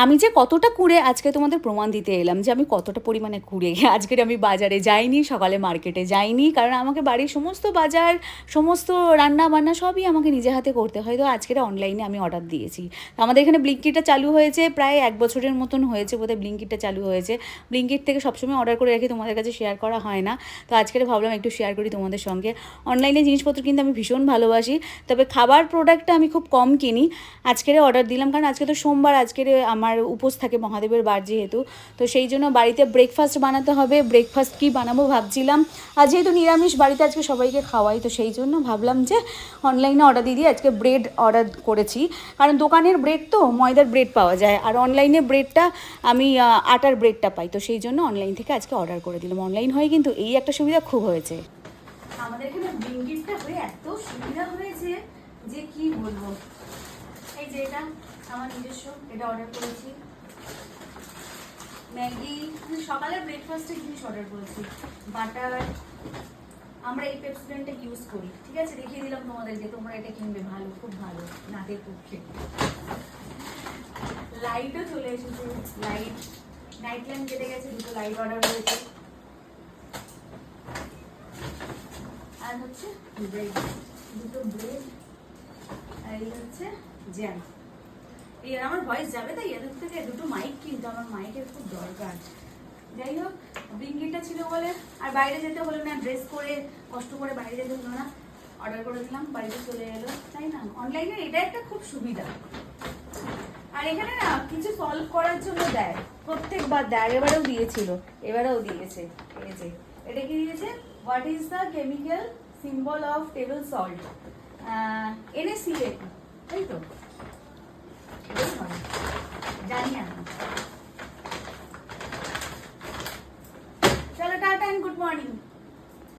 আমি যে কতটা কুঁড়ে আজকে তোমাদের প্রমাণ দিতে এলাম যে আমি কতটা পরিমাণে কুঁড়ে। আজকের আমি বাজারে যাইনি, সকালে মার্কেটে যাইনি, কারণ আমাকে বাড়ির সমস্ত বাজার, সমস্ত রান্না বান্না সবই আমাকে নিজে হাতে করতে হয়। তো আজকের অনলাইনে আমি অর্ডার দিয়েছি। তো আমাদের এখানে ব্লিঙ্কিটটা চালু হয়েছে, প্রায় 1 বছরের মতন হয়েছে বোধহয় ব্লিঙ্কিটটা চালু হয়েছে। ব্লিঙ্কিট থেকে সবসময় অর্ডার করে রাখি, তোমাদের কাছে শেয়ার করা হয় না। তো আজকের ভাবলাম একটু শেয়ার করি তোমাদের সঙ্গে। অনলাইনে জিনিসপত্র কিন্তু আমি ভীষণ ভালোবাসি, তবে খাবার প্রোডাক্টটা আমি খুব কম কিনি। আজকের অর্ডার দিলাম, কারণ আজকে তো সোমবার, আজকের আমার উপোস থাকে মহাদেবের বার যেহেতু। তো সেই জন্য বাড়িতে ব্রেকফাস্ট বানাতে হবে। ব্রেকফাস্ট কী বানাবো ভাবছিলাম, আর যেহেতু নিরামিষ বাড়িতে আজকে সবাইকে খাওয়াই, তো সেই জন্য ভাবলাম যে অনলাইনে অর্ডার দিয়ে দিই। আজকে ব্রেড অর্ডার করেছি, কারণ দোকানের ব্রেড তো ময়দার ব্রেড পাওয়া যায়, আর অনলাইনে ব্রেডটা আমি আটার ব্রেডটা পাই। তো সেই জন্য অনলাইন থেকে আজকে অর্ডার করে দিলাম। অনলাইন হয়ে কিন্তু এই একটা সুবিধা খুব হয়েছে আমাদের এখানে, ব্লিঙ্কিটটা হয়ে এত সুবিধা হয়েছে যে কি বলবো। এই যে এটা আমার নিজস্ব, এটা অর্ডার করেছি। ম্যাগি, সকালে ব্রেকফাস্টের জিনিস অর্ডার করেছি। বাটার, আমরা এই পেপসোডেন্টটা ইউজ করি, ঠিক আছে, দেখিয়ে দিলাম তোমাদেরকে, তোমরা এটা কিনবে, ভালো, খুব ভালো নাকের পক্ষে। লাইটও চলে এসেছে, লাইট, নাইট ল্যাম্প কেটে গেছে, দুটো লাইট অর্ডার হয়েছে। আর হচ্ছে ব্রেড, দুটো ব্রেড, আর এই হচ্ছে জ্যাম। এই আমার ভয়েস যাবে, তাই এদের থেকে দুটো মাইক কিনতে, আমার মাইকের খুব দরকার। যাই হোক, ব্লিঙ্কিটটা ছিল বলে আর বাইরে যেতে হলো না, ড্রেস করে কষ্ট করে বাইরে যেতে হলো না, অর্ডার করে দিলাম, বাড়িতে চলে এলো, তাই না? অনলাইনে এটা একটা খুব সুবিধা। আর এখানে না কিছু সলভ করার জন্য দেয়, প্রত্যেকবার দেয়, এবারেও দিয়েছিল, এবারেও দিয়েছে। এই যে এটা কি দিয়েছে, what is the chemical symbol of table salt, NaCl, তাই তো? জানি আমি। চলো টাটা এন্ড গুড মর্নিং।